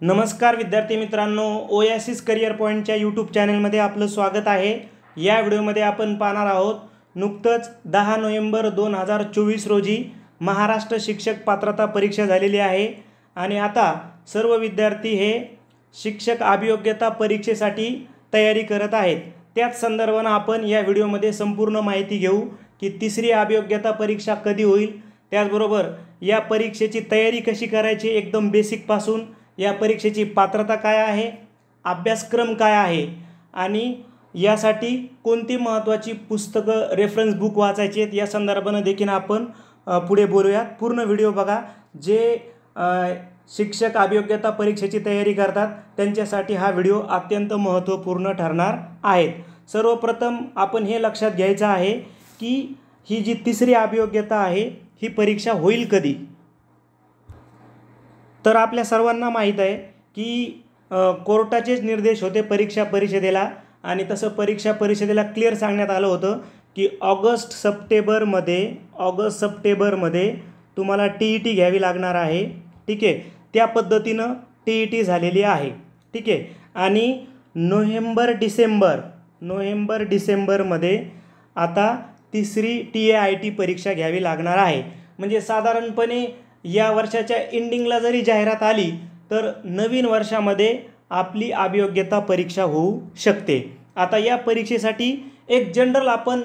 नमस्कार विद्यार्थी मित्रांनो, ओएसिस करियर पॉईंटच्या यूट्यूब चॅनलमध्ये आपलं स्वागत आहे। या व्हिडिओमध्ये आपण पाहणार आहोत नुकतंच 10 नोव्हेंबर 2024 रोजी महाराष्ट्र शिक्षक पात्रता परीक्षा झालेली आहे आणि आता सर्व विद्यार्थी हे शिक्षक अभियोग्यता परीक्षेसाठी तयारी करत आहेत। त्याच संदर्भाने आपण या व्हिडिओमध्ये संपूर्ण माहिती घेऊ की तिसरी अभियोग्यता परीक्षा कधी होईल, त्याचबरोबर या परीक्षेची तयारी कशी करायची एकदम बेसिक पासून, या परीक्षेची पात्रता काय आहे, अभ्यासक्रम काय आहे आणि यासाठी कोणती महत्त्वाची पुस्तकं रेफरन्स बुक वाचायची आहेत या संदर्भाने देखील आपण पुढे बोलूया। पूर्ण व्हिडिओ बघा। जे शिक्षक अभियोग्यता परीक्षेची तयारी करतात त्यांच्यासाठी हा व्हिडिओ अत्यंत महत्त्वपूर्ण ठरणार आहे। सर्वप्रथम आपण हे लक्षात घ्यायचं आहे की ही जी तिसरी अभियोग्यता आहे ही परीक्षा होईल कधी। तर आपल्या सर्वांना माहीत आहे की कोर्टाचेच निर्देश होते परीक्षा परिषदेला आणि तसं परीक्षा परिषदेला क्लिअर सांगण्यात आलं होतं की ऑगस्ट सप्टेंबरमध्ये तुम्हाला TET घ्यावी लागणार आहे। ठीक आहे, त्या पद्धतीनं TET झालेली आहे। ठीक आहे, आणि नोव्हेंबर डिसेंबरमध्ये आता तिसरी TAIT परीक्षा घ्यावी लागणार आहे। म्हणजे साधारणपणे या वर्षाच्या एंडिंगला जरी जाहिरात आली तर नवीन वर्षामध्ये आपली अभियोग्यता परीक्षा होऊ शकते। आता या परीक्षेसाठी एक जनरल आपण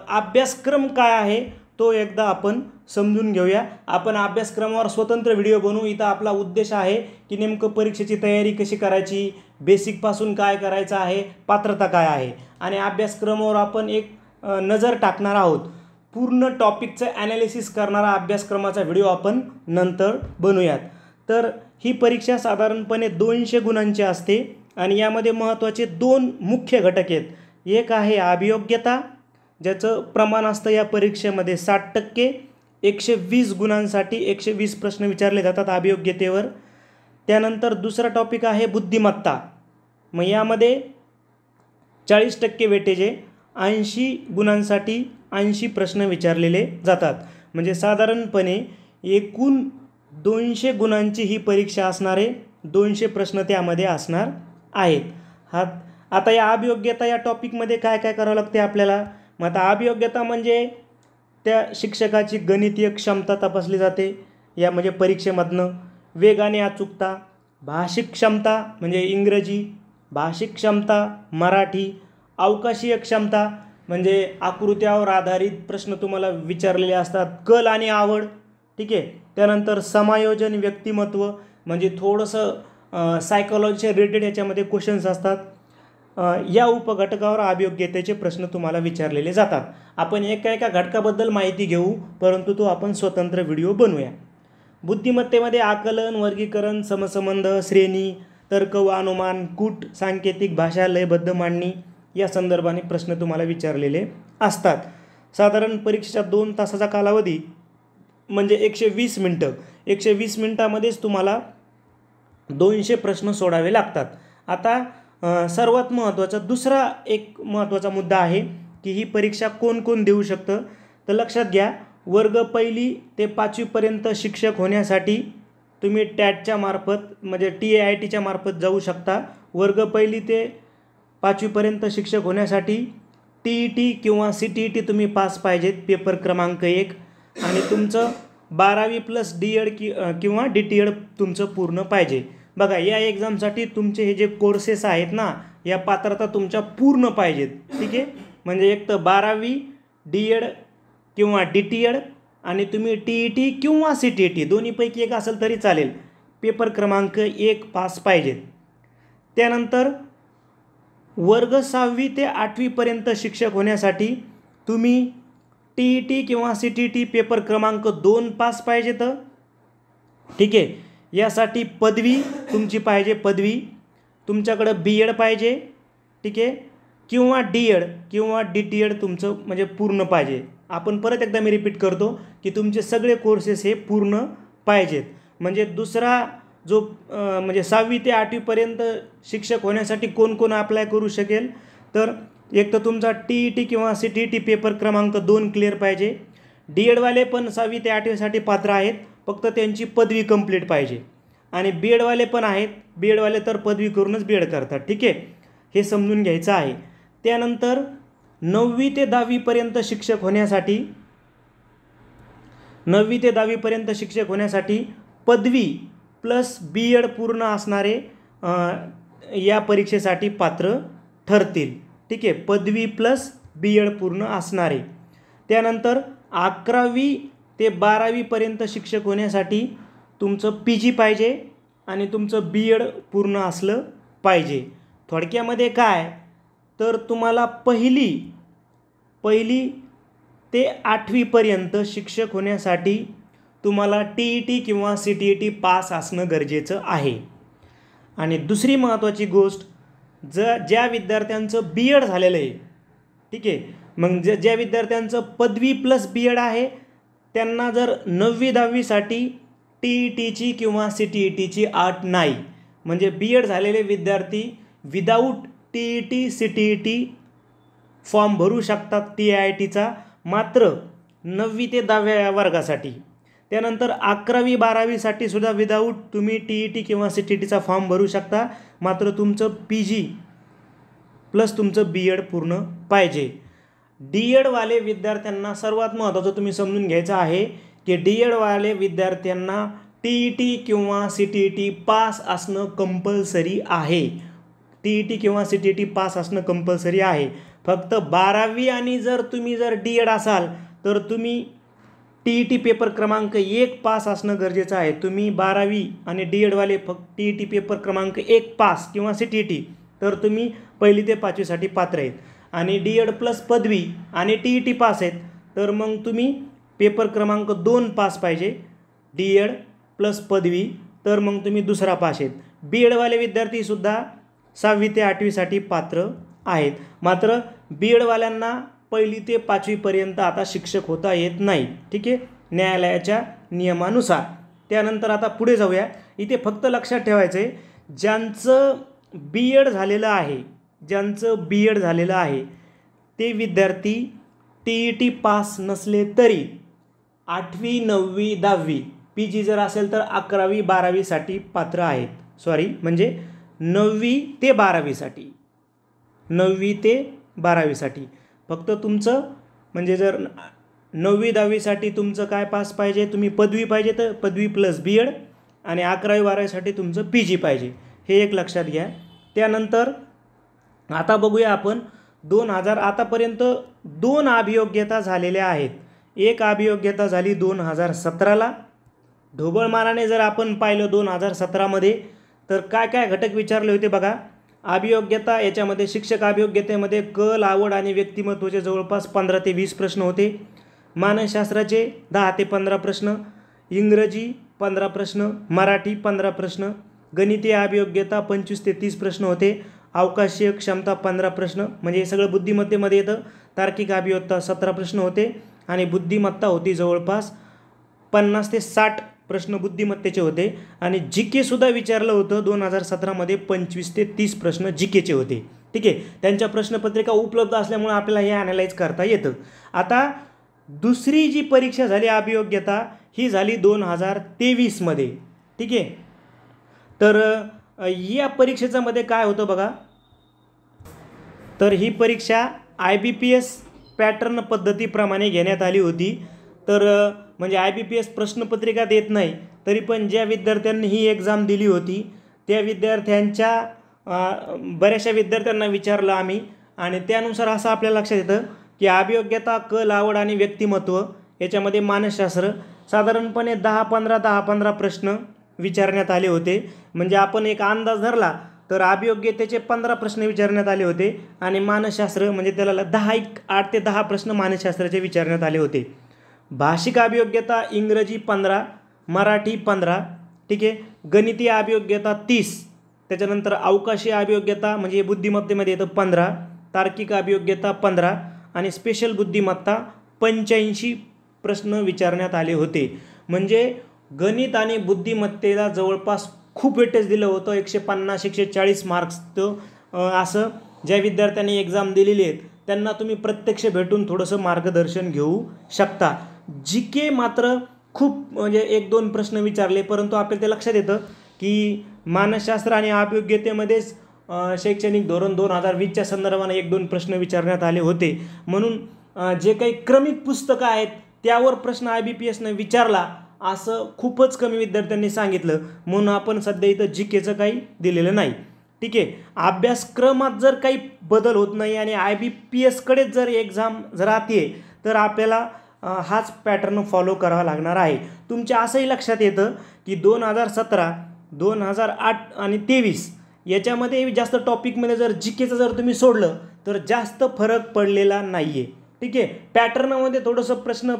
अभ्यासक्रम काय आहे तो एकदा आपण समजून घेऊया। आपण अभ्यासक्रमावर स्वतंत्र व्हिडिओ बनवू। इथं आपला उद्देश आहे की नेमकं परीक्षेची तयारी कशी करायची, बेसिकपासून काय करायचं आहे, पात्रता काय आहे आणि अभ्यासक्रमावर आपण एक नजर टाकणार आहोत। पूर्ण टॉपिकचं ॲनालिसिस करणारा अभ्यासक्रमाचा व्हिडिओ आपण नंतर बनवूयात। तर ही परीक्षा साधारणपणे 200 गुणांची असते आणि यामध्ये महत्त्वाचे दोन मुख्य घटक आहेत। एक आहे अभियोग्यता, ज्याचं प्रमाण असतं या परीक्षेमध्ये 60%। 120 गुणांसाठी 120 प्रश्न विचारले जातात अभियोग्यतेवर। त्यानंतर दुसरा टॉपिक आहे बुद्धिमत्ता। मग यामध्ये 40% वेटेज आहे। 80 गुणांसाठी 80 प्रश्न विचारलेले जातात। म्हणजे साधारणपणे एकूण 200 गुणांची ही परीक्षा असणार आहे। 200 प्रश्न त्यामध्ये असणार आहेत। आता या अभियोग्यता या टॉपिकमध्ये काय काय करावं लागते आपल्याला। मग आता अभियोग्यता म्हणजे त्या शिक्षकाची गणितीय क्षमता तपासली जाते या म्हणजे परीक्षेमधनं, वेगाने अचूकता, भाषिक क्षमता म्हणजे इंग्रजी, भाषिक क्षमता मराठी, अवकाशीय क्षमता म्हणजे आकृत्यावर आधारित प्रश्न तुम्हाला विचारलेले असतात, कल आणि आवड। ठीक आहे, त्यानंतर समायोजन, व्यक्तिमत्व म्हणजे थोडंसं सायकोलॉजीच्या रिलेटेड याच्यामध्ये क्वेश्चन्स असतात। या उपघटकावर अभियोग्यतेचे प्रश्न तुम्हाला विचारलेले जातात। आपण एका घटकाबद्दल माहिती घेऊ, परंतु तो आपण स्वतंत्र व्हिडिओ बनवूया। बुद्धिमत्तेमध्ये आकलन, वर्गीकरण, समसंबंध, श्रेणी, तर्क व अनुमान, कूट, सांकेतिक भाषा, लयबद्ध मांडणी या संदर्भाने प्रश्न तुम्हाला विचारलेले असतात। साधारण परीक्षेचा 2 तासाचा कालावधी म्हणजे 120 मिनटं। 120 मिनटामध्येच तुम्हाला 200 प्रश्न सोडावे लागतात। आता सर्वात महत्त्वाचा दुसरा एक महत्त्वाचा मुद्दा आहे की ही परीक्षा कोण कोण देऊ शकतं। तर लक्षात घ्या, वर्ग 1 ते 5वी पर्यंत शिक्षक होण्यासाठी तुम्ही टॅटच्या मार्फत म्हणजे TAITच्या मार्फत जाऊ शकता। वर्ग 1 ते 5वी पर्यंत शिक्षक होण्यासाठी TET किंवा CTET तुम्ही पास पाहिजेत, पेपर क्रमांक 1, आणि तुमचं 12वी प्लस DED किंवा DTED तुमचं पूर्ण पाहिजे। बघा, या एक्झामसाठी तुमचे हे जे कोर्सेस आहेत ना, या पात्रता तुमच्या पूर्ण पाहिजेत। ठीक आहे, म्हणजे एक तर 12वी DED किंवा DTED आणि तुम्ही TET किंवा CTET दोन्हीपैकी एक असेल तरी चालेल, पेपर क्रमांक 1 पास पाहिजेत। त्यानंतर वर्ग 6वी ते 8वी पर्यंत शिक्षक होण्यासाठी तुम्ही TET किंवा CTET पेपर क्रमांक 2 पास पाहिजेत। ठीक आहे, यासाठी पदवी तुमची पाहिजे, पदवी तुमच्याकडे BEd पाहिजे। ठीक आहे, किंवा DED किंवा DTED तुमचं म्हणजे पूर्ण पाहिजे। आपण परत एकदा मी रिपीट करतो की तुमचे सगळे कोर्सेस हे पूर्ण पाहिजेत। म्हणजे दुसरा जो म्हणजे 6वी ते 8वी पर्यंत शिक्षक होण्यासाठी कोण कोण अप्लाय करू शकेल, तर एक तर तुमचा TET किंवा CTET पेपर क्रमांक 2 क्लिअर पाहिजे। DED वाले पण 6वी ते 8वीसाठी पात्र आहेत, फक्त त्यांची पदवी कंप्लीट पाहिजे। आणि बी एडवाले पण आहेत. बी एडवाले तर पदवी करूनच बी एड करतात. ठीक आहे, हे समजून घ्यायचं आहे. त्यानंतर 9वी ते 10वीपर्यंत शिक्षक होण्यासाठी 9वी ते 10वीपर्यंत शिक्षक होण्यासाठी पदवी प्लस बी एड पूर्ण असणारे या परीक्षेसाठी पात्र ठरतील. ठीक आहे, पदवी प्लस बी एड पूर्ण असणारे. त्यानंतर 11वी ते 12वीपर्यंत शिक्षक होण्यासाठी तुमचं पी जी पाहिजे आणि तुमचं बी एड पूर्ण असलं पाहिजे. थोडक्यामध्ये काय तर तुम्हाला पहिली ते 8वीपर्यंत शिक्षक होण्यासाठी तुम्हाला TET किंवा CTET पास असणं गरजेचं आहे. आणि दुसरी महत्त्वाची गोष्ट, ज्या विद्यार्थ्यांचं बी एड झालेलं आहे, ठीक आहे, मग ज्या विद्यार्थ्यांचं पदवी प्लस बी एड आहे त्यांना जर 9वी 10वीसाठी TETची किंवा CTETची अट नाही. म्हणजे बी एड झालेले विद्यार्थी विदाऊट TET CTET फॉर्म भरू शकतात TIITचा, मात्र 9वी ते 10व्या वर्गासाठी. त्यानंतर 11वी 12वीसाठी सुद्धा विदाऊट तुम्ही TET किंवा CTETचा फॉर्म भरू शकता, मात्र तुमचं PG प्लस तुमचं बी एड पूर्ण पाहिजे. डी एडवाले विद्यार्थ्यांना सर्वात महत्त्वाचं तुम्ही समजून घ्यायचं आहे की डी एडवाले विद्यार्थ्यांना TET किंवा CTET पास असणं कंपल्सरी आहे. TET किंवा CTET पास असणं कंपल्सरी आहे. फक्त 12वी आणि जर तुम्ही डी एड असाल तर तुम्ही TET पेपर क्रमांक 1 पास असणं गरजेचं आहे. तुम्ही 12वी आणि डी एडवाले फक्त TET पेपर क्रमांक 1 पास किंवा CTET तर तुम्ही 1ली ते 5वीसाठी पात्र आहेत. आणि डी एड प्लस पदवी आणि TET पास आहेत तर मग तुम्ही पेपर क्रमांक 2 पास पाहिजे. डी एड प्लस पदवी तर मग तुम्ही दुसरा पास आहेत. बी एडवाले विद्यार्थीसुद्धा 6वी ते 8वीसाठी पात्र आहेत. मात्र बी एडवाल्यांना 1ली ते 5वीपर्यंत आता शिक्षक होता येत नाही. ठीक आहे, न्यायालयाच्या नियमानुसार. त्यानंतर आता पुढे जाऊया. इथे फक्त लक्षात ठेवायचं आहे, ज्यांचं बी एड झालेलं आहे ते विद्यार्थी TET पास नसले तरी 8वी 9वी 10वी PG जर असेल तर 11वी 12वीसाठी पात्र आहेत. म्हणजे 9वी ते 12वीसाठी फक्त तुमचं म्हणजे जर 9वी 10वीसाठी तुमचं काय पास पाहिजे, तुम्ही पदवी पाहिजे तर पदवी प्लस बी एड आणि 11वी 12वीसाठी तुमचं PG पाहिजे. हे एक लक्षात घ्या. त्यानंतर आता बघूया आपण आतापर्यंत 2 अभियोग्यता झालेल्या आहेत. एक अभियोग्यता झाली 2017ला. ढोबळमानाने जर आपण पाहिलं 2017मध्ये तर काय काय घटक विचारले होते बघा. अभियोग्यता याच्यामध्ये शिक्षक अभियोग्यतेमध्ये कल, आवड आणि व्यक्तिमत्वाचे जवळपास 15 ते 20 प्रश्न होते. मानसशास्त्राचे 10 ते 15 प्रश्न, इंग्रजी 15 प्रश्न, मराठी 15 प्रश्न, गणितीय अभियोग्यता 25 ते 30 प्रश्न होते. अवकाशीय क्षमता 15 प्रश्न, म्हणजे हे सगळं बुद्धिमत्तेमध्ये येतं. तार्किक अभियोग्यता 17 प्रश्न होते आणि बुद्धिमत्ता होती जवळपास 50 ते 60 प्रश्न बुद्धिमत्तेचे होते. आणि GK सुद्धा विचारलं होतं 2017मध्ये 25 ते 30 प्रश्न GKचे होते. ठीक आहे, त्यांच्या प्रश्नपत्रिका उपलब्ध असल्यामुळे आपल्याला हे ॲनालाइज करता येतं. आता दुसरी जी परीक्षा झाली अभियोग्यता ही झाली 2023मध्ये. ठीक आहे, तर या परीक्षेचं मध्ये काय होतं बघा, तर ही परीक्षा IBPS पॅटर्न पद्धतीप्रमाणे घेण्यात आली होती. तर म्हणजे IBPS प्रश्नपत्रिका देत नाही तरी पण ज्या विद्यार्थ्यांनी ही एक्झाम दिली होती त्या विद्यार्थ्यांच्या बऱ्याचशा विद्यार्थ्यांना विचारलं आम्ही आणि त्यानुसार असं आपल्या लक्षात येतं की अभियोग्यता, कल, आवड आणि व्यक्तिमत्व याच्यामध्ये मानसशास्त्र साधारणपणे 10-15 प्रश्न विचारण्यात आले होते. म्हणजे आपण एक अंदाज धरला तर अभियोग्यतेचे 15 प्रश्न विचारण्यात आले होते आणि मानसशास्त्र म्हणजे त्याला 8 ते 10 प्रश्न मानसशास्त्राचे विचारण्यात आले होते. भाषिक अभियोग्यता इंग्रजी 15, मराठी 15, ठीक आहे, गणितीय अभियोग्यता 30, त्याच्यानंतर अवकाशीय अभियोग्यता म्हणजे बुद्धिमत्तेमध्ये येतं 15, तार्किक अभियोग्यता 15 आणि स्पेशल बुद्धिमत्ता 85 प्रश्न विचारण्यात आले होते. म्हणजे गणित आणि बुद्धिमत्तेला जवळपास खूप वेटेज दिलं होतं. 150-140 मार्क्स. असं ज्या विद्यार्थ्यांनी एक्झाम दिलेली आहेत त्यांना तुम्ही प्रत्यक्ष भेटून थोडंसं मार्गदर्शन घेऊ शकता. GK मात्र खूप म्हणजे 1-2 प्रश्न विचारले, परंतु आपल्याला ते लक्षात येतं की मानसशास्त्र आणि अभियोग्यतेमध्येच शैक्षणिक धोरण 2020च्या संदर्भाने 1-2 प्रश्न विचारण्यात आले होते, म्हणून जे काही क्रमिक पुस्तकं आहेत त्यावर प्रश्न IBPSनं विचारला असं खूपच कमी विद्यार्थ्यांनी सांगितलं, म्हणून आपण सध्या इथं GKचं काही दिलेलं नाही. ठीक आहे. अभ्यासक्रमात जर काही बदल होत नाही आणि IBPSकडेच जर एक्झाम जर राहते तर आपल्याला हाच पॅटर्न फॉलो करावा लागणार आहे. तुमच्या असंही लक्षात येतं की 2017, 2008 आणि 2023 याच्यामध्ये जास्त टॉपिकमध्ये जर GKचं जर तुम्ही सोडलं तर जास्त फरक पडलेला नाही आहे. ठीक आहे. पॅटर्नमध्ये थोडंसं प्रश्न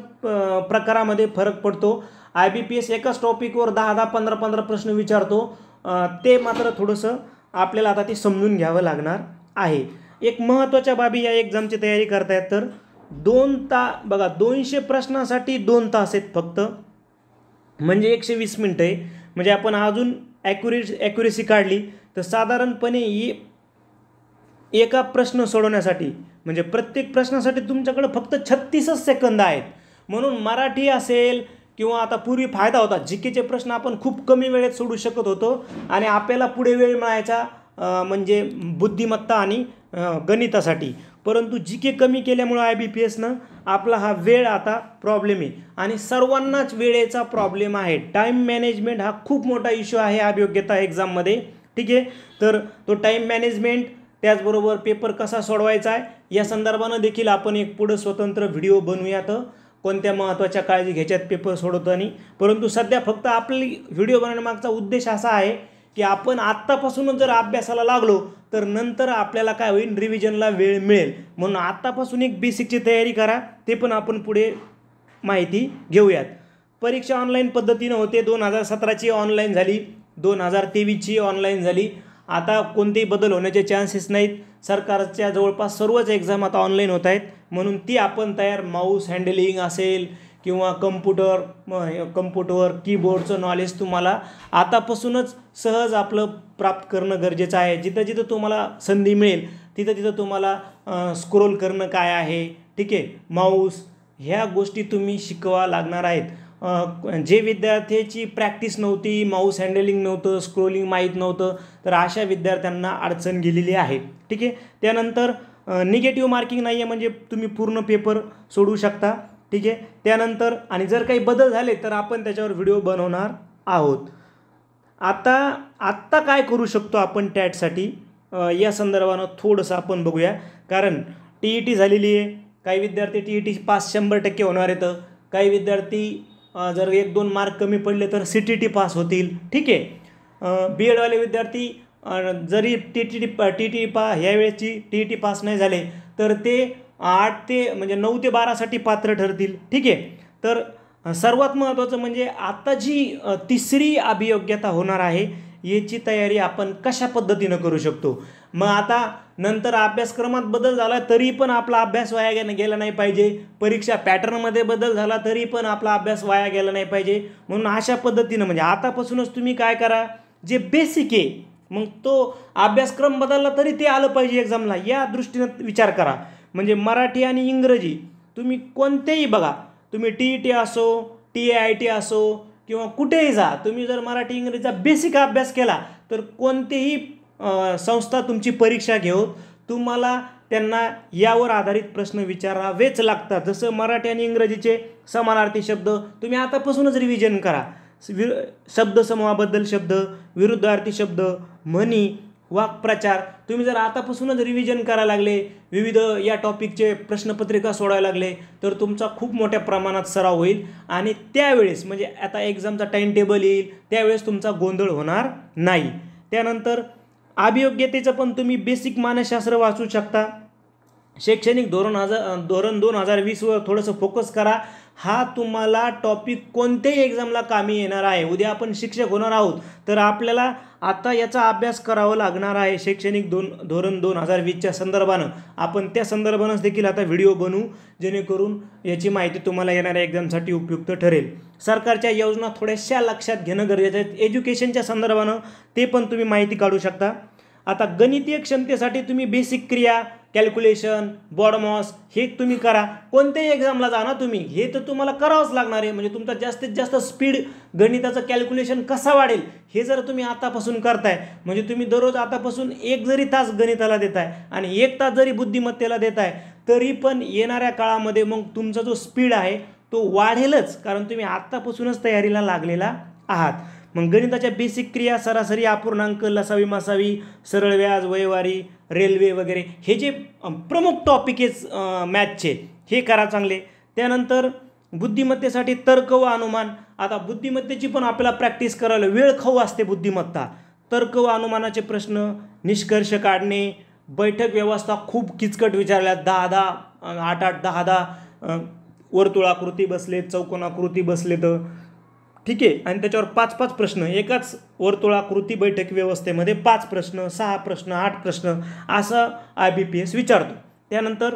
प्रकारामध्ये फरक पडतो. IBPS एकाच टॉपिकवर 10-10, 15-15 प्रश्न विचारतो, ते मात्र थोडंसं आपल्याला आता ते समजून घ्यावं लागणार आहे. एक महत्त्वाच्या बाबी या एक्झामची तयारी करतायत तर 2 तास बघा, 200 प्रश्नासाठी 2 तास आहेत फक्त, म्हणजे 120 मिनटं आहे. म्हणजे आपण अजून ॲक्युरेसी काढली तर साधारणपणे एका प्रश्न सोडवण्यासाठी म्हणजे प्रत्येक प्रश्नासाठी तुमच्याकडे फक्त 36 सेकंद आहेत. म्हणून मराठी असेल किंवा आता पूर्वी फायदा होता, GKचे प्रश्न आपण खूप कमी वेळेत सोडू शकत होतो आणि आपल्याला पुढे वेळ मिळायचा म्हणजे बुद्धिमत्ता आणि गणितासाठी. परंतु GK कमी केल्यामुळं IBPSनं आपला हा वेळ आता प्रॉब्लेम आहे आणि सर्वांनाच वेळेचा प्रॉब्लेम आहे. टाईम मॅनेजमेंट हा खूप मोठा इश्यू आहे अभियोग्यता एक्झाममध्ये. ठीक आहे. तर तो टाईम मॅनेजमेंट त्याचबरोबर पेपर कसा सोडवायचा आहे या संदर्भानं देखील आपण एक पुढं स्वतंत्र व्हिडिओ बनवूयात, कोणत्या महत्त्वाच्या काळजी घ्यायच्यात पेपर सोडवताना. परंतु सध्या फक्त आपली व्हिडिओ बनवण्यामागचा उद्देश असा आहे की आपण आत्तापासूनच जर अभ्यासाला लागलो तर नंतर आपल्याला काय होईल, रिव्हिजनला वेळ मिळेल. म्हणून आत्तापासून एक बेसिकची तयारी करा, ते पण आपण पुढे माहिती घेऊयात. परीक्षा ऑनलाईन पद्धतीनं होते. 2017ची ऑनलाईन झाली, 2023ची ऑनलाईन झाली. आता कोणतेही बदल होण्याचे चान्सेस नाहीत. सरकारच्या जवळपास सर्वच एक्झाम आता ऑनलाईन होत आहेत, म्हणून ती आपण तयार माऊस हँडलिंग असेल किंवा कम्प्युटरवर कीबोर्डचं नॉलेज तुम्हाला आतापासूनच सहज आपलं प्राप्त करणं गरजेचं आहे. जिथं जिथं तुम्हाला संधी मिळेल तिथं तिथं तुम्हाला स्क्रोल करणं काय आहे, ठीक आहे, माऊस, ह्या गोष्टी तुम्ही शिकवा लागणार आहेत. जे विद्यार्थ्याची प्रॅक्टिस नव्हती, माऊस हँडलिंग नव्हतं, स्क्रोलिंग माहीत नव्हतं, तर अशा विद्यार्थ्यांना अडचण गेलेली आहे. ठीक आहे. त्यानंतर निगेटिव्ह मार्किंग नाही आहे, म्हणजे तुम्ही पूर्ण पेपर सोडवू शकता. ठीक आहे. त्यानंतर आणि जर काही बदल झाले तर आपण त्याच्यावर व्हिडिओ बनवणार आहोत. आत्ता काय करू शकतो आपण टॅटसाठी या संदर्भानं थोडंसं आपण बघूया. कारण TET झालेली आहे, काही विद्यार्थी TET पास 100% होणार आहेत, काही विद्यार्थी जर 1-2 मार्क कमी पडले तर CTT पास होतील. ठीक आहे. BEdवाले विद्यार्थी जरी ह्यावेळेची TET पास नाही झाले तर ते 9 ते 12साठी पात्र ठरतील. ठीक आहे. तर सर्वात महत्त्वाचं म्हणजे आता जी तिसरी अभियोग्यता होणार आहे याची तयारी आपण कशा पद्धतीनं करू शकतो. मग आता नंतर अभ्यासक्रमात बदल झाला तरी पण आपला अभ्यास वाया गेला नाही पाहिजे, परीक्षा पॅटर्नमध्ये बदल झाला तरी पण आपला अभ्यास वाया गेला नाही पाहिजे. म्हणून अशा पद्धतीनं म्हणजे आतापासूनच तुम्ही काय करा, जे बेसिक आहे मग तो अभ्यासक्रम बदलला तरी ते आलं पाहिजे एक्झामला, या दृष्टीनं विचार करा. म्हणजे मराठी आणि इंग्रजी तुम्ही कोणतेही बघा, तुम्ही TET असो, TIIT असो किंवा कुठेही जा, तुम्ही जर मराठी इंग्रजीचा बेसिक अभ्यास केला तर कोणतेही संस्था तुमची परीक्षा घेऊन तुम्हाला त्यांना यावर आधारित प्रश्न विचारावेच लागतात. जसं मराठी आणि इंग्रजीचे समानार्थी शब्द तुम्ही आतापासूनच रिव्हिजन करा. शब्दसमूहाबद्दल शब्द, विरुद्धार्थी शब्द, म्हणी, वाक्प्रचार तुम्ही जर आतापासूनच रिव्हिजन करायला लागले, विविध या टॉपिकचे प्रश्नपत्रिका सोडायला लागले तर तुमचा खूप मोठ्या प्रमाणात सराव होईल आणि त्यावेळेस म्हणजे आता एक्झामचा टाईम टेबल येईल त्यावेळेस तुमचा गोंधळ होणार नाही. त्यानंतर अभियोग्यतेचं पण तुम्ही बेसिक मानसशास्त्र वाचू शकता. शैक्षणिक धोरण 2020वर थोडंसं फोकस करा. हा तुम्हाला टॉपिक कोणत्याही एक्झामला कामी येणार आहे. उद्या आपण शिक्षक होणार आहोत तर आपल्याला आता याचा अभ्यास करावा लागणार आहे. शैक्षणिक धोरण 2020च्या संदर्भानं आपण त्या संदर्भानंच देखील आता व्हिडिओ बनवू, जेणेकरून याची माहिती तुम्हाला येणाऱ्या एक्झामसाठी उपयुक्त ठरेल. सरकारच्या योजना थोड्याशा लक्षात घेणं गरजेचं आहे. एज्युकेशनच्या संदर्भानं ते पण तुम्ही माहिती काढू शकता. आता गणितीय क्षमतेसाठी तुम्ही बेसिक क्रिया कॅल्क्युलेशन, बॉडमॉस हे तुम्ही करा. कोणत्याही एक्झामला जा ना तुम्ही, हे तर तुम्हाला करावंच लागणार आहे. म्हणजे तुमचा जास्तीत जास्त स्पीड, गणिताचं कॅल्क्युलेशन कसा वाढेल हे जर तुम्ही आतापासून करताय, म्हणजे तुम्ही दररोज आतापासून 1 जरी तास गणिताला देताय आणि 1 तास जरी बुद्धिमत्तेला देताय, तरी पण येणाऱ्या काळामध्ये मग तुमचा जो स्पीड आहे तो वाढेलच, कारण तुम्ही आत्तापासूनच तयारीला लागलेला आहात. मग गणिताच्या बेसिक क्रिया, सरासरी, अपूर्णांक, लसावी मासावी, सरळ व्याज, वयवारी, रेल्वे वगैरे हे जे प्रमुख टॉपिक आहेत मॅथचे, हे करा चांगले. त्यानंतर बुद्धिमत्तेसाठी तर्क व अनुमान. आता बुद्धिमत्तेची पण आपल्याला प्रॅक्टिस करायला वेळ खाऊ असते बुद्धिमत्ता. तर्क व अनुमानाचे प्रश्न, निष्कर्ष काढणे, बैठक व्यवस्था खूप किचकट विचारल्या, 10-10, 8-8, 10-10 वर्तुळाकृती बसलेत, चौकोनाकृती बसलेत, ठीक आहे. आणि त्याच्यावर 5-5 प्रश्न, एकाच वर्तुळाकृती बैठक व्यवस्थेमध्ये 5 प्रश्न, 6 प्रश्न, 8 प्रश्न असं IBPS विचारतो. त्यानंतर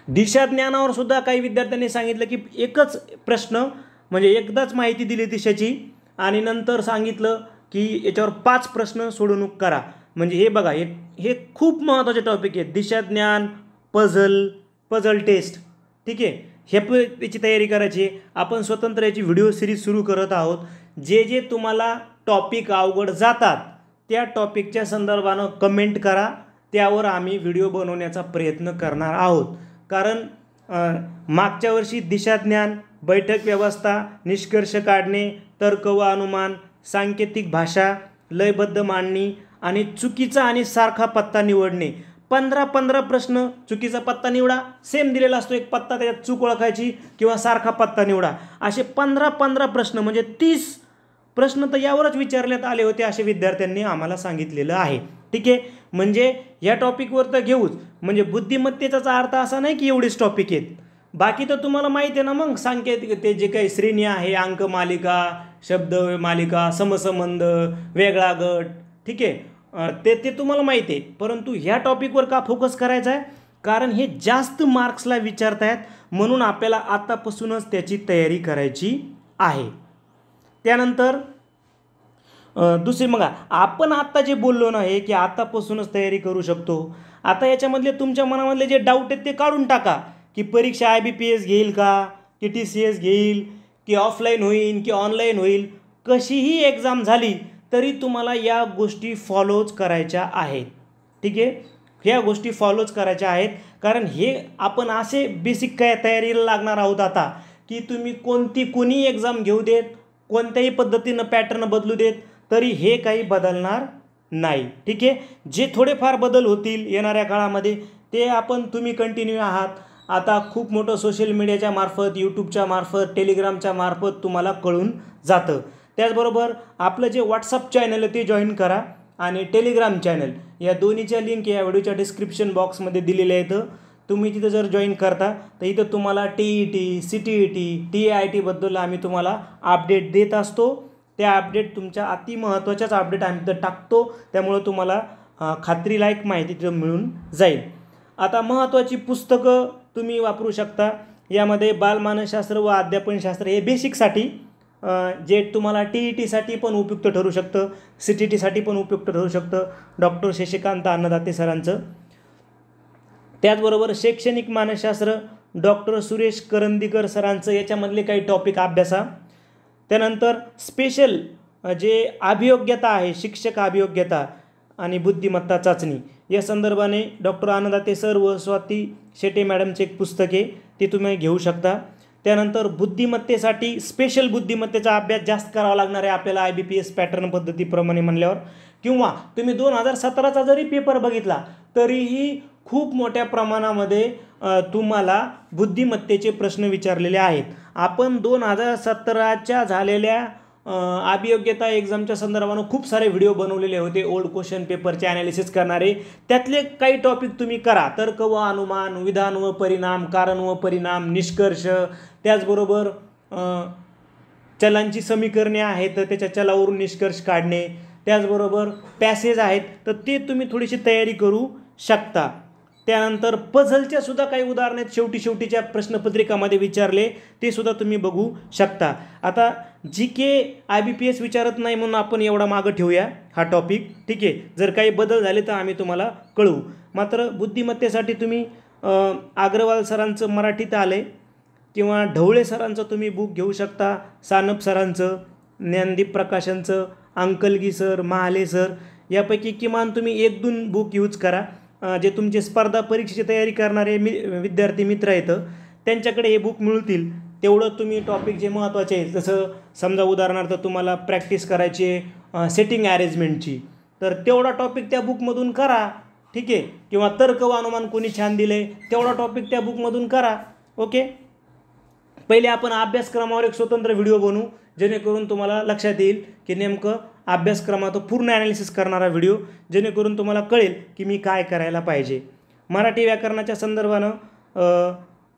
दिशाज्ञानावर सुद्धा काही विद्यार्थ्यांनी सांगितलं की एकच प्रश्न, म्हणजे एकदाच माहिती दिली दिशेची आणि नंतर सांगितलं की याच्यावर 5 प्रश्न सोडवणूक करा. म्हणजे हे बघा, हे खूप महत्त्वाचे टॉपिक आहेत. दिशाज्ञान, पझल टेस्ट, ठीक आहे. त्याची तयारी करायची. आपण स्वतंत्र याची व्हिडिओ सिरीज सुरू करत आहोत. जे तुम्हाला टॉपिक अवघड जातात त्या टॉपिकच्या संदर्भानं कमेंट करा, त्यावर आम्ही व्हिडिओ बनवण्याचा प्रयत्न करणार आहोत. कारण मागच्या वर्षी दिशाज्ञान, बैठक व्यवस्था, निष्कर्ष काढणे, तर्क व अनुमान, सांकेतिक भाषा, लयबद्ध मांडणी आणि चुकीचा आणि सारखा पत्ता निवडणे, 15 प्रश्न. चुकीचा पत्ता निवडा, सेम दिलेला असतो एक पत्ता, त्याच्यात चूक ओळखायची, किंवा सारखा पत्ता निवडा. असे 15 प्रश्न, म्हणजे 30 प्रश्न तर यावरच विचारण्यात आले होते असे विद्यार्थ्यांनी आम्हाला सांगितलेलं आहे, ठीक आहे. म्हणजे या टॉपिकवर तर घेऊच. म्हणजे बुद्धिमत्तेचा अर्थ असा नाही की एवढेच टॉपिक आहेत, बाकी तर तुम्हाला माहिती आहे ना. मग सांकेतिक ते जे काही श्रेणी आहे, अंक मालिका, शब्द मालिका, समसंबंध, वेगळा गट, ठीक आहे, ते तुम्हाला माहिती आहे. परंतु ह्या टॉपिकवर का फोकस करायचा आहे, कारण हे जास्त मार्क्सला विचारत आहेत, म्हणून आपल्याला आतापासूनच त्याची तयारी करायची आहे. त्यानंतर दुसरी, मग आपण आत्ता जे बोललो ना हे की आतापासूनच तयारी करू शकतो. आता याच्यामधले तुमच्या मनामधले जे डाऊट आहेत ते काढून टाका, की परीक्षा IBPS घेईल का, की TCS घेईल, की ऑफलाईन होईल, की ऑनलाईन होईल. कशीही एक्झाम झाली तरी तुम्हाला या गोष्टी फॉलोच करायच्या आहेत, ठीक आहे. ह्या गोष्टी फॉलोच करायच्या आहेत, कारण हे आपण असे बेसिक काय तयारीला लागणार आहोत आता, की तुम्ही कोणी एक्झाम घेऊ देत, कोणत्याही पद्धतीनं पॅटर्न बदलू देत, तरी हे काही बदलणार नाही, ठीक आहे. जे थोडेफार बदल होतील येणाऱ्या काळामध्ये ते तुम्ही कंटिन्यू आहात. आता खूप मोठं सोशल मीडियाच्या मार्फत, यूट्यूबच्या मार्फत, टेलिग्रामच्या मार्फत तुम्हाला कळून जातं. त्याचबरोबर आपलं जे व्हॉट्सअप चॅनल आहे ते जॉईन करा, आणि टेलिग्राम चॅनल, या दोन्हीच्या लिंक या व्हिडिओच्या डिस्क्रिप्शन बॉक्समध्ये दिलेल्या आहेत. तुम्ही तिथं जर जॉईन करता तर इथं तुम्हाला TET, CTET, TIIT आम्ही तुम्हाला अपडेट देत असतो. त्या अपडेट तुमच्या अतिमहत्त्वाच्याच अपडेट आम्ही तिथं टाकतो, त्यामुळं तुम्हाला खात्रीलायक माहिती तिथं मिळून जाईल. आता महत्त्वाची पुस्तकं तुम्ही वापरू शकता. यामध्ये बालमानसशास्त्र व अध्यापनशास्त्र हे बेसिकसाठी, जे तुम्हाला TETसाठी पण उपयुक्त ठरू शकतं, CTETसाठी पण उपयुक्त ठरू शकतं, डॉक्टर शशिकांत अन्नदाते सरांचं. त्याचबरोबर शैक्षणिक मानसशास्त्र डॉक्टर सुरेश करंदीकर सरांचं, याच्यामधले काही टॉपिक अभ्यासा. त्यानंतर स्पेशल जे अभियोग्यता आहे, शिक्षक अभियोग्यता आणि बुद्धिमत्ता चाचणी, या संदर्भाने डॉक्टर अन्नदाते सर व स्वाती शेटे मॅडमचे एक पुस्तक आहे, ते तुम्ही घेऊ शकता. त्यानंतर बुद्धिमत्तेसाठी स्पेशल बुद्धिमत्तेचा अभ्यास जास्त करावा लागणार आहे आपल्याला IBPS पॅटर्न पद्धतीप्रमाणे म्हणल्यावर, किंवा तुम्ही 2017चा जरी पेपर बघितला तरीही खूप मोठ्या प्रमाणामध्ये तुम्हाला बुद्धिमत्तेचे प्रश्न विचारलेले आहेत. आपण 2017च्या झालेल्या अभियोग्यता एक्झामच्या संदर्भानं खूप सारे व्हिडिओ बनवलेले होते, ओल्ड क्वेश्चन पेपरचे ॲनालिसिस करणारे. त्यातले काही टॉपिक तुम्ही करा. तर्क व अनुमान, विधान व परिणाम, कारण व परिणाम, निष्कर्ष, त्याचबरोबर चलांची समीकरणे आहेत तर त्याच्या चलावरून निष्कर्ष काढणे, त्याचबरोबर पॅसेज आहेत तर ते तुम्ही थोडीशी तयारी करू शकता. त्यानंतर पझलच्या सुद्धा काही उदाहरणे शेवटीच्या प्रश्नपत्रिकामध्ये विचारले, ते सुद्धा तुम्ही बघू शकता. आता GK IBPS विचारत नाही म्हणून आपण एवढा मागं ठेवूया हा टॉपिक, ठीक आहे. जर काही बदल झाले तर आम्ही तुम्हाला कळवू. मात्र बुद्धिमत्तेसाठी तुम्ही अग्रवाल सरांचं मराठीत आले किंवा ढवळे सरांचं तुम्ही बुक घेऊ शकता, सानप सरांचं, ज्ञानदीप प्रकाशनचं, अंकलगी सर, महाले सर, यापैकी किमान तुम्ही 1-2 बुक यूज करा. जे तुमचे स्पर्धा परीक्षेची तयारी करणारे विद्यार्थी मित्र आहेत त्यांच्याकडे हे बुक मिळतील. तेवढं तुम्ही टॉपिक जे महत्त्वाचे आहे, जसं समजा उदाहरणार्थ तुम्हाला प्रॅक्टिस करायची आहे सेटिंग अरेंजमेंटची, तर तेवढा टॉपिक त्या बुकमधून करा, ठीक आहे. किंवा तर्क व अनुमान कोणी छान दिले तेवढा टॉपिक त्या बुकमधून करा. ओके. पहिले आपण अभ्यासक्रमावर एक स्वतंत्र व्हिडिओ बनवू, जेणेकरून तुम्हाला लक्षात येईल की नेमकं अभ्यासक्रमाचं पूर्ण ॲनालिसिस करणारा व्हिडिओ, जेणेकरून तुम्हाला कळेल की मी काय करायला पाहिजे. मराठी व्याकरणाच्या संदर्भानं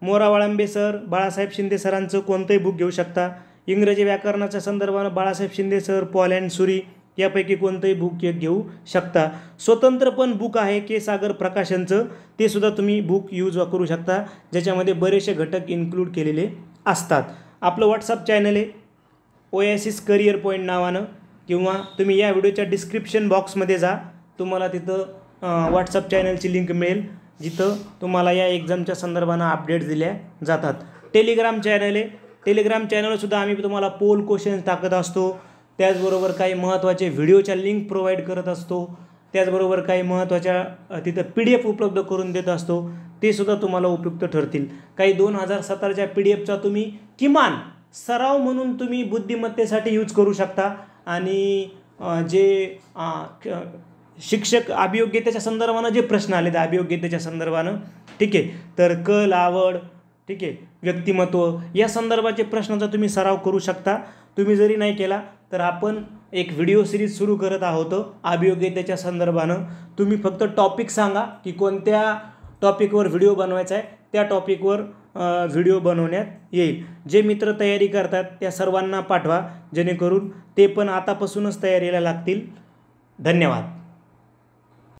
मोरावाळंबे सर, बाळासाहेब शिंदे सरांचं कोणतंही बुक घेऊ शकता. इंग्रजी व्याकरणाच्या संदर्भानं बाळासाहेब शिंदे सर, पॉल अँड सुरी यापैकी कोणतंही बुक एक घेऊ शकता. स्वतंत्र पण बुक आहे के सागर प्रकाशनचं, ते सुद्धा तुम्ही बुक यूज करू शकता, ज्याच्यामध्ये बरेचसे घटक इन्क्लूड केलेले असतात. आपलं व्हॉट्सअप चॅनल आहे ओएसिस करिअर पॉईंट नावानं, किंवा तुम्ही या व्हिडिओच्या डिस्क्रिप्शन बॉक्समध्ये जा, तुम्हाला तिथं व्हॉट्सअप चॅनलची लिंक मिळेल, जिथं तुम्हाला या एक्झामच्या संदर्भानं अपडेट्स दिल्या जातात. टेलिग्राम चॅनल आहे, टेलिग्राम चॅनलसुद्धा आम्ही तुम्हाला पोल क्वेश्चन्स टाकत असतो, त्याचबरोबर काही महत्त्वाचे व्हिडिओच्या लिंक प्रोव्हाइड करत असतो, त्याचबरोबर काही महत्त्वाच्या तिथं PDF उपलब्ध करून देत असतो, ते सुद्धा तुम्हाला उपयुक्त ठरतील. काही 2017च्या PDFचा तुम्ही किमान सराव म्हणून तुम्ही बुद्धिमत्तेसाठी यूज करू शकता. आणि जे शिक्षक अभियोग्यतेच्या संदर्भानं जे प्रश्न आले त्या अभियोग्यतेच्या संदर्भानं, ठीक आहे, तर कल, आवड, ठीक आहे, व्यक्तिमत्व या संदर्भाचे प्रश्नांचा तुम्ही सराव करू शकता. तुम्ही जरी नाही केला तर आपण एक व्हिडिओ सिरीज सुरू करत आहोत अभियोग्यतेच्या संदर्भानं. तुम्ही फक्त टॉपिक सांगा की कोणत्या टॉपिकवर व्हिडिओ बनवायचा आहे, त्या टॉपिकवर व्हिडिओ बनवण्यात येईल. जे मित्र तयारी करतात त्या सर्वांना पाठवा, जेणेकरून ते पण आतापासूनच तयारीला लागतील. धन्यवाद.